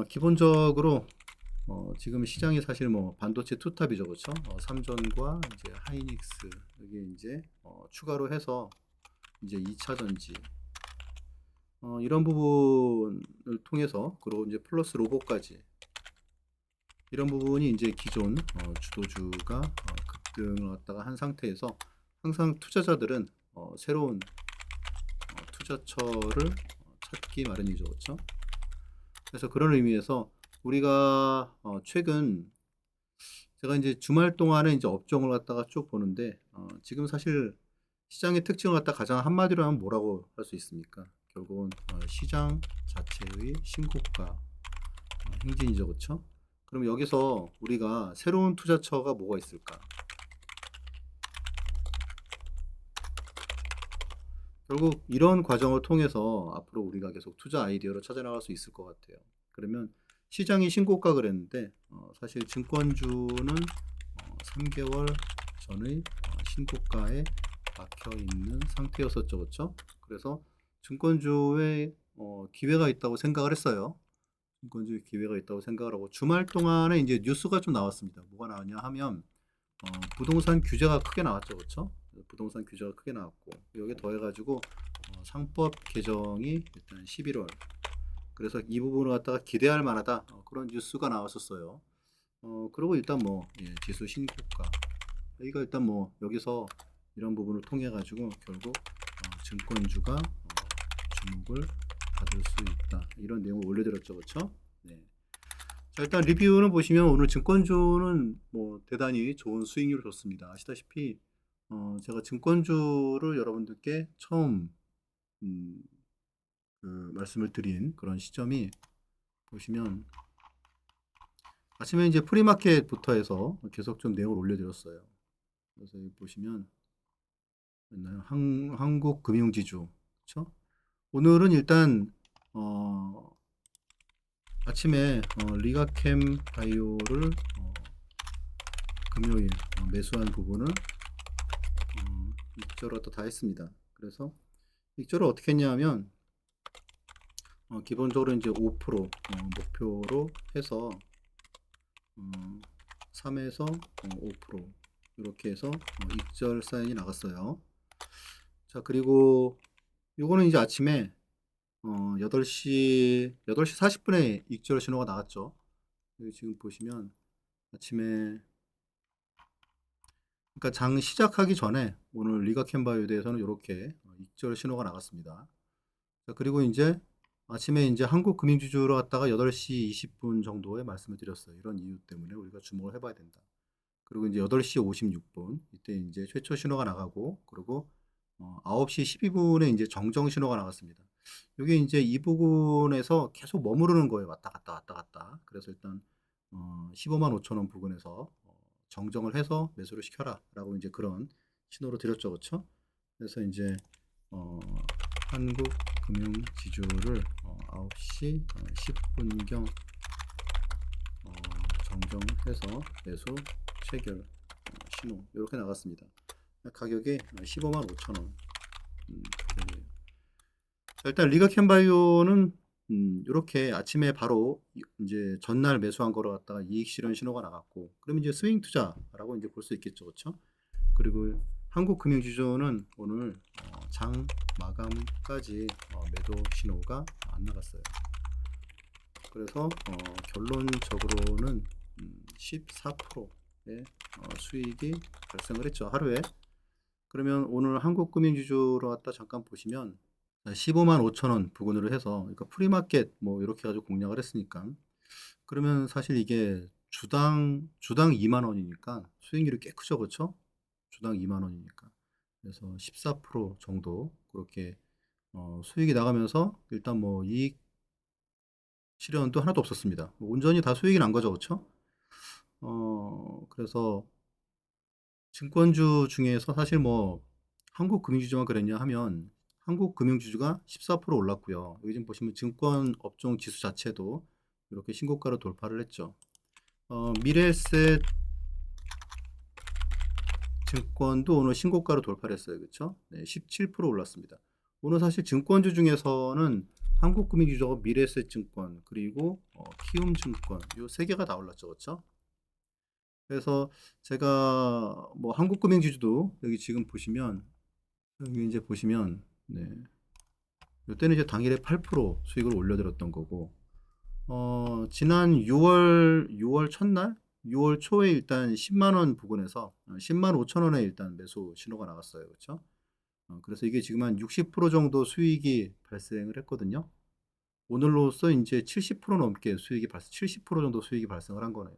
기본적으로 지금 시장이 사실 뭐 반도체 투탑이죠, 그렇죠? 삼전과 이제 하이닉스 여기 이제 추가로 해서 이제 2차 전지 이런 부분을 통해서 그리고 이제 플러스 로봇까지 이런 부분이 이제 기존 주도주가 급등을 갖다가 한 상태에서 항상 투자자들은 새로운 투자처를 찾기 마련이죠, 그렇죠? 그래서 그런 의미에서 우리가 최근 제가 이제 주말 동안에 이제 업종을 갖다가 쭉 보는데 지금 사실 시장의 특징을 갖다 가장 한마디로 하면 뭐라고 할 수 있습니까? 결국은 시장 자체의 신고가 행진이죠, 그렇죠? 그럼 여기서 우리가 새로운 투자처가 뭐가 있을까? 결국 이런 과정을 통해서 앞으로 우리가 계속 투자 아이디어를 찾아나갈 수 있을 것 같아요. 그러면 시장이 신고가 그랬는데 사실 증권주는 3개월 전의 신고가에 박혀 있는 상태였었죠, 그렇죠? 그래서 증권주에 기회가 있다고 생각을 했어요. 증권주에 기회가 있다고 생각을 하고 주말 동안에 이제 뉴스가 좀 나왔습니다. 뭐가 나왔냐 하면 부동산 규제가 크게 나왔죠, 그렇죠? 부동산 규제가 크게 나왔고 여기에 더해가지고 상법 개정이 일단 11월 그래서 이 부분을 갖다가 기대할 만하다 그런 뉴스가 나왔었어요. 그리고 일단 뭐 지수 신고가 여기가 일단 뭐 여기서 이런 부분을 통해 가지고 결국 증권주가 주목을 받을 수 있다 이런 내용을 올려드렸죠, 그렇죠? 네. 자, 일단 리뷰는 보시면 오늘 증권주는 뭐 대단히 좋은 수익률을 줬습니다. 아시다시피 제가 증권주를 여러분들께 처음 그 말씀을 드린 그런 시점이 보시면 아침에 이제 프리마켓부터 해서 계속 좀 내용을 올려드렸어요. 그래서 여기 보시면 있나요? 한국금융지주, 그렇죠? 오늘은 일단 아침에 리가캠 바이오를 금요일 매수한 부분을 익절을 다 했습니다. 그래서 익절을 어떻게 했냐면 기본적으로 이제 5% 목표로 해서 3에서 5% 이렇게 해서 익절 사인이 나갔어요. 자, 그리고 요거는 이제 아침에 8시 40분에 익절 신호가 나왔죠. 여기 지금 보시면 아침에 그러니까 장 시작하기 전에 오늘 리가캠바이오에 대해서는 이렇게 익절 신호가 나갔습니다. 자, 그리고 이제 아침에 이제 한국금융지주로 갔다가 8시 20분 정도에 말씀을 드렸어요. 이런 이유 때문에 우리가 주목을 해봐야 된다. 그리고 이제 8시 56분 이때 이제 최초 신호가 나가고 그리고 9시 12분에 이제 정정 신호가 나갔습니다. 이게 이제 이 부분에서 계속 머무르는 거예요. 왔다 갔다 왔다 갔다. 그래서 일단 15만 5천 원 부근에서 정정을 해서 매수를 시켜라 라고 이제 그런 신호를 드렸죠, 그렇죠? 그래서 이제 한국금융지주를 9시 10분경 정정해서 매수 체결 신호 이렇게 나갔습니다. 가격이 15만 5천 원. 일단 리가캠바이오는 이렇게 아침에 바로 이제 전날 매수한 거로 갖다가 이익 실현 신호가 나갔고, 그럼 이제 스윙 투자라고 이제 볼 수 있겠죠, 그렇죠? 그리고 한국금융지주는 오늘 장 마감까지 매도 신호가 안 나갔어요. 그래서 결론적으로는 14%의 수익이 발생을 했죠, 하루에. 그러면 오늘 한국금융지주로 갖다 잠깐 보시면 15만 5천 원 부근으로 해서 그러니까 프리마켓 뭐 이렇게 가지고 공략을 했으니까 그러면 사실 이게 주당 2만 원이니까 수익률이 꽤 크죠, 그렇죠? 주당 2만 원이니까 그래서 14% 정도 그렇게 수익이 나가면서 일단 뭐 이익 실현도 하나도 없었습니다. 온전히 다 수익이 난 거죠, 그렇죠? 그래서 증권주 중에서 사실 뭐 한국금융지주만 그랬냐 하면 한국금융지주가 14% 올랐고요. 여기 지금 보시면 증권 업종 지수 자체도 이렇게 신고가로 돌파를 했죠. 미래에셋 증권도 오늘 신고가로 돌파를 했어요. 그렇죠? 네, 17% 올랐습니다. 오늘 사실 증권주 중에서는 한국금융지주하고 미래에셋 증권 그리고 키움증권 요 세 개가 다 올랐죠. 그렇죠? 그래서 제가 뭐 한국금융지주도 여기 지금 보시면 여기 이제 보시면 네. 요때는 이제 당일에 8% 수익을 올려드렸던 거고 지난 6월 첫날 6월 초에 일단 10만 원 부근에서 10만 5천 원에 일단 매수 신호가 나왔어요. 그렇죠? 그래서 이게 지금 한 60% 정도 수익이 발생을 했거든요. 오늘로써 이제 70% 넘게 수익이 70% 정도 수익이 발생을 한 거네요.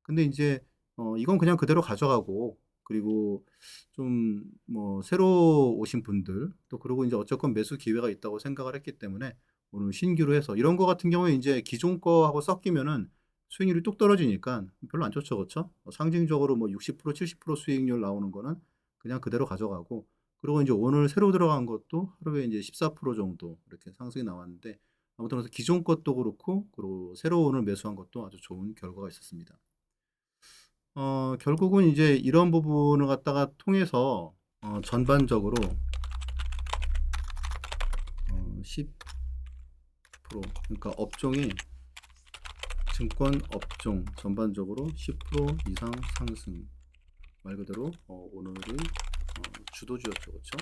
근데 이제 이건 그냥 그대로 가져가고 그리고 좀 뭐 새로 오신 분들 또 그러고 이제 어쨌건 매수 기회가 있다고 생각을 했기 때문에 오늘 신규로 해서 이런 거 같은 경우에 이제 기존 거하고 섞이면은 수익률이 뚝 떨어지니까 별로 안 좋죠, 그렇죠? 상징적으로 뭐 60% 70% 수익률 나오는 거는 그냥 그대로 가져가고 그리고 이제 오늘 새로 들어간 것도 하루에 이제 14% 정도 이렇게 상승이 나왔는데 아무튼 그래서 기존 것도 그렇고 그리고 새로 오늘 매수한 것도 아주 좋은 결과가 있었습니다. 결국은 이제 이런 부분을 갖다가 통해서 전반적으로 10% 그러니까 업종이 증권 업종 전반적으로 10% 이상 상승 말 그대로 오늘의 주도주였죠. 그렇죠?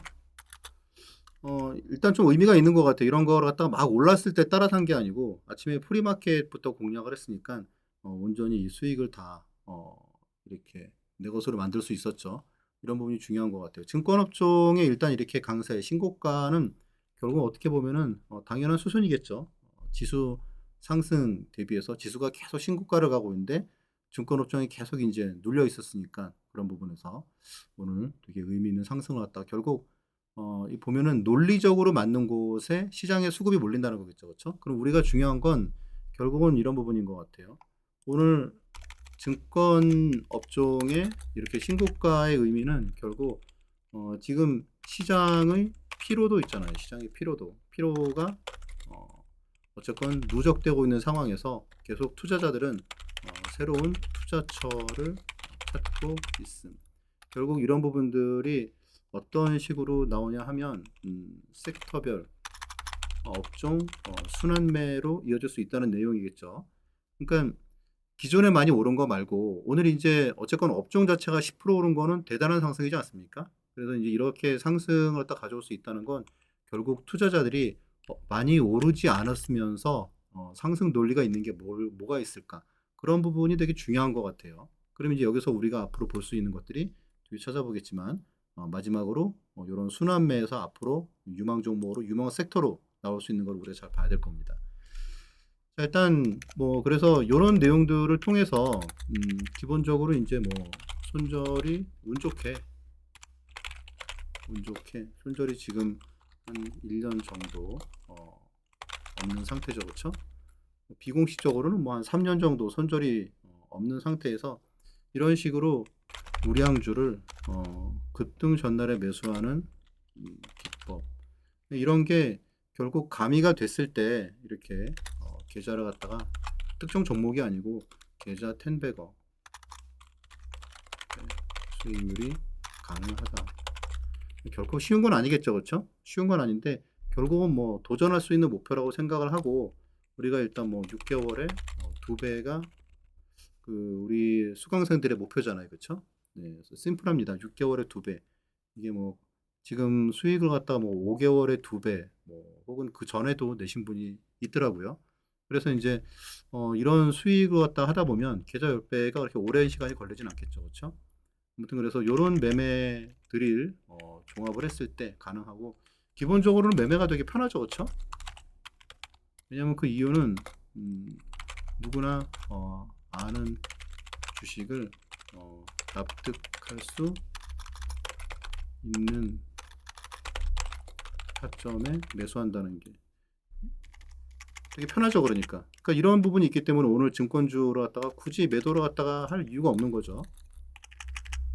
일단 좀 의미가 있는 것 같아요. 이런 걸 갖다가 막 올랐을 때 따라 산 게 아니고 아침에 프리마켓부터 공략을 했으니까 온전히 이 수익을 다 이렇게 내 것으로 만들 수 있었죠. 이런 부분이 중요한 것 같아요. 증권업종에 일단 이렇게 강세, 신고가는 결국 어떻게 보면은 당연한 수순이겠죠. 지수 상승 대비해서 지수가 계속 신고가를 가고 있는데 증권업종이 계속 이제 눌려 있었으니까 그런 부분에서 오늘 되게 의미 있는 상승을 왔다. 결국 이 보면은 논리적으로 맞는 곳에 시장에 수급이 몰린다는 거겠죠. 그렇죠? 그럼 우리가 중요한 건 결국은 이런 부분인 것 같아요. 오늘 증권 업종의 이렇게 신고가의 의미는 결국 지금 시장의 피로도 있잖아요. 시장의 피로가 어쨌건 누적되고 있는 상황에서 계속 투자자들은 새로운 투자처를 찾고 있음. 결국 이런 부분들이 어떤 식으로 나오냐 하면 섹터별 업종 순환매로 이어질 수 있다는 내용이겠죠. 그러니까 기존에 많이 오른 거 말고 오늘 이제 어쨌건 업종 자체가 10% 오른 거는 대단한 상승이지 않습니까? 그래서 이제 이렇게 상승을 딱 가져올 수 있다는 건 결국 투자자들이 많이 오르지 않았으면서 상승 논리가 있는 게 뭐가 있을까? 그런 부분이 되게 중요한 것 같아요. 그러면 이제 여기서 우리가 앞으로 볼 수 있는 것들이 뒤에 찾아보겠지만 마지막으로 이런 순환매에서 앞으로 유망 종목으로 유망 섹터로 나올 수 있는 걸 우리가 잘 봐야 될 겁니다. 자, 일단 뭐 그래서 이런 내용들을 통해서 기본적으로 이제 뭐 손절이 운 좋게 손절이 지금 한 1년 정도 없는 상태죠. 그렇죠? 비공식적으로는 뭐 한 3년 정도 손절이 없는 상태에서 이런 식으로 우량주를 급등 전날에 매수하는 기법 이런 게 결국 가미가 됐을 때 이렇게 계좌를 갖다가 특정 종목이 아니고 계좌 10배거 수익률이 가능하다. 결코 쉬운 건 아니겠죠. 그렇죠? 쉬운 건 아닌데 결국은 뭐 도전할 수 있는 목표라고 생각을 하고 우리가 일단 뭐 6개월에 2배가 그 우리 수강생들의 목표잖아요. 그렇죠? 네, 그래서 심플합니다. 6개월에 2배. 이게 뭐 지금 수익을 갖다가 뭐 5개월에 2배, 뭐 혹은 그 전에도 내신 분이 있더라고요. 그래서 이제 이런 수익을 갖다 하다 보면 계좌 10배가 그렇게 오랜 시간이 걸리진 않겠죠. 그렇죠? 아무튼 그래서 이런 매매들을 종합을 했을 때 가능하고 기본적으로는 매매가 되게 편하죠. 그렇죠? 왜냐면 그 이유는 누구나 아는 주식을 납득할 수 있는 타점에 매수한다는 게 되게 편하죠. 그러니까 이런 부분이 있기 때문에 오늘 증권주로 갔다가 굳이 매도로 갔다가 할 이유가 없는 거죠.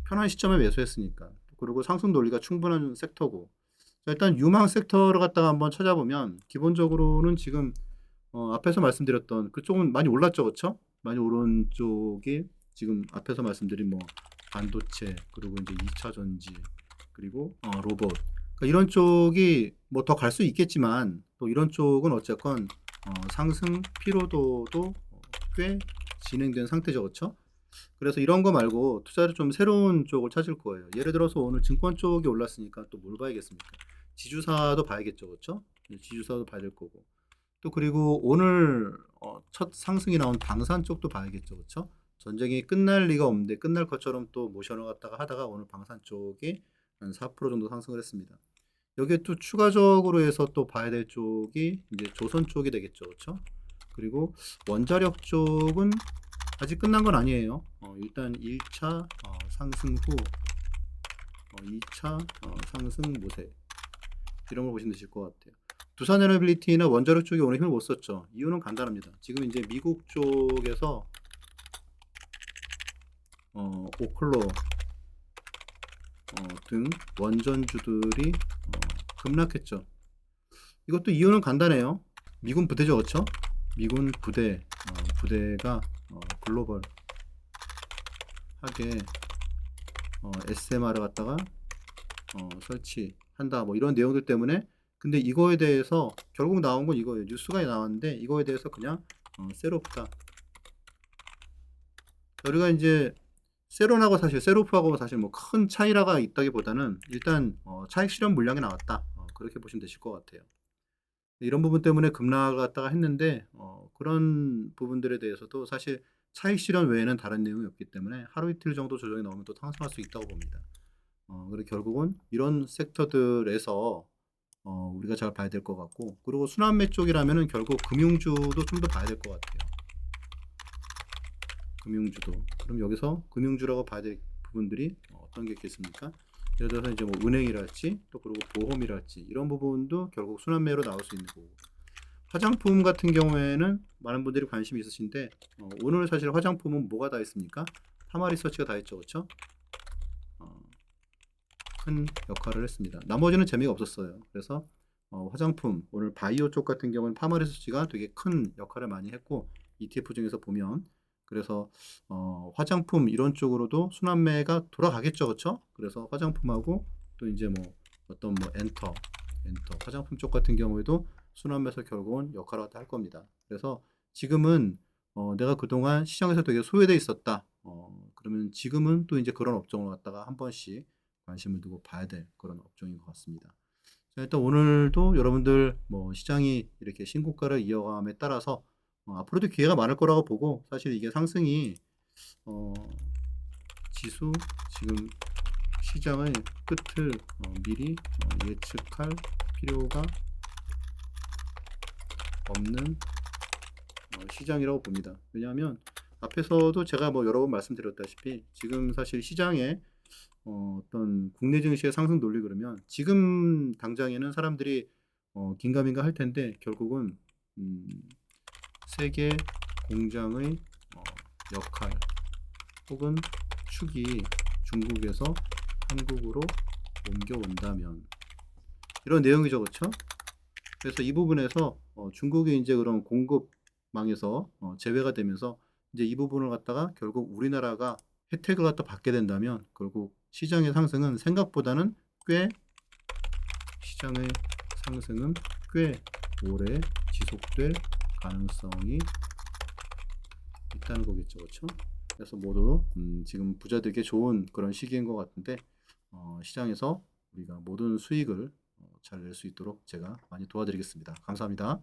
편한 시점에 매수했으니까. 그리고 상승 논리가 충분한 섹터고. 자, 일단 유망 섹터를 갖다가 한번 찾아보면 기본적으로는 지금 앞에서 말씀드렸던 그쪽은 많이 올랐죠. 그렇죠? 많이 오른 쪽이 지금 앞에서 말씀드린 뭐 반도체 그리고 이제 2차 전지 그리고 로봇 그러니까 이런 쪽이 뭐 더 갈 수 있겠지만 또 이런 쪽은 어쨌건 상승 피로도도 꽤 진행된 상태죠. 그쵸? 그래서 이런 거 말고 투자를 좀 새로운 쪽을 찾을 거예요. 예를 들어서 오늘 증권 쪽이 올랐으니까 또 뭘 봐야겠습니까? 지주사도 봐야겠죠. 그쵸? 지주사도 봐야 될 거고. 또 그리고 오늘 첫 상승이 나온 방산 쪽도 봐야겠죠. 그쵸? 전쟁이 끝날 리가 없는데 끝날 것처럼 또 모션을 갖다가 하다가 오늘 방산 쪽이 한 4% 정도 상승을 했습니다. 여기에 또 추가적으로 해서 또 봐야 될 쪽이 이제 조선 쪽이 되겠죠. 그쵸? 그리고 원자력 쪽은 아직 끝난 건 아니에요. 일단 1차 상승 후 2차 상승 모색 이런 걸 보시면 되실 것 같아요. 두산에너빌리티나 원자력 쪽이 오늘 힘을 못 썼죠. 이유는 간단합니다. 지금 이제 미국 쪽에서 오클로 등 원전주들이 급락했죠. 이것도 이유는 간단해요. 미군 부대죠, 그렇죠? 미군 부대가 글로벌하게 SMR을 갖다가 설치한다, 뭐 이런 내용들 때문에. 근데 이거에 대해서 결국 나온 건 이거예요. 뉴스가 나왔는데 이거에 대해서 그냥 셀오프다. 우리가 이제 셀오프하고 사실 뭐 큰 차이가 있다기보다는 일단 차익 실현 물량이 나왔다. 그렇게 보시면 되실 것 같아요. 이런 부분 때문에 급락을 갖다가 했는데 그런 부분들에 대해서도 사실 차익 실현 외에는 다른 내용이 없기 때문에 하루 이틀 정도 조정이 나오면 또 상승할 수 있다고 봅니다. 그리고 결국은 이런 섹터들에서 우리가 잘 봐야 될 것 같고, 그리고 순환매 쪽이라면은 결국 금융주도 좀 더 봐야 될 것 같아요. 금융주도. 그럼 여기서 금융주라고 봐야 될 부분들이 어떤 게 있겠습니까? 예를 들어서 이제 뭐 은행이랄지 또 그리고 보험이랄지 이런 부분도 결국 순환매로 나올 수 있는 거고, 화장품 같은 경우에는 많은 분들이 관심이 있으신데 오늘 사실 화장품은 뭐가 다 있습니까? 파마리서치가 다 있죠, 그렇죠? 큰 역할을 했습니다. 나머지는 재미가 없었어요. 그래서 화장품, 오늘 바이오 쪽 같은 경우는 파마리서치가 되게 큰 역할을 많이 했고, ETF 중에서 보면. 그래서 화장품 이런 쪽으로도 순환매가 돌아가겠죠, 그렇죠? 그래서 화장품하고 또 이제 뭐 어떤 뭐 엔터 화장품 쪽 같은 경우에도 순환매에서 결국은 역할을 할 겁니다. 그래서 지금은 내가 그동안 시장에서 되게 소외돼 있었다. 그러면 지금은 또 이제 그런 업종을 갖다가 한 번씩 관심을 두고 봐야 될 그런 업종인 것 같습니다. 자, 일단 오늘도 여러분들 뭐 시장이 이렇게 신고가를 이어감에 따라서 앞으로도 기회가 많을 거라고 보고, 사실 이게 상승이 지수 지금 시장의 끝을 미리 예측할 필요가 없는 시장이라고 봅니다. 왜냐하면 앞에서도 제가 뭐 여러 번 말씀드렸다시피 지금 사실 시장에 어떤 국내 증시의 상승 논리 그러면 지금 당장에는 사람들이 긴가민가 할 텐데 결국은 세계 공장의 역할 혹은 축이 중국에서 한국으로 옮겨온다면 이런 내용이죠, 그렇죠? 그래서 이 부분에서 중국이 이제 그런 공급망에서 제외가 되면서 이제 이 부분을 갖다가 결국 우리나라가 혜택을 갖다 받게 된다면 결국 시장의 상승은 생각보다는 시장의 상승은 꽤 오래 지속될 가능성이 있다는 거겠죠, 그렇죠? 그래서 모두 지금 부자들에게 좋은 그런 시기인 것 같은데 시장에서 우리가 모든 수익을 잘 낼 수 있도록 제가 많이 도와드리겠습니다. 감사합니다.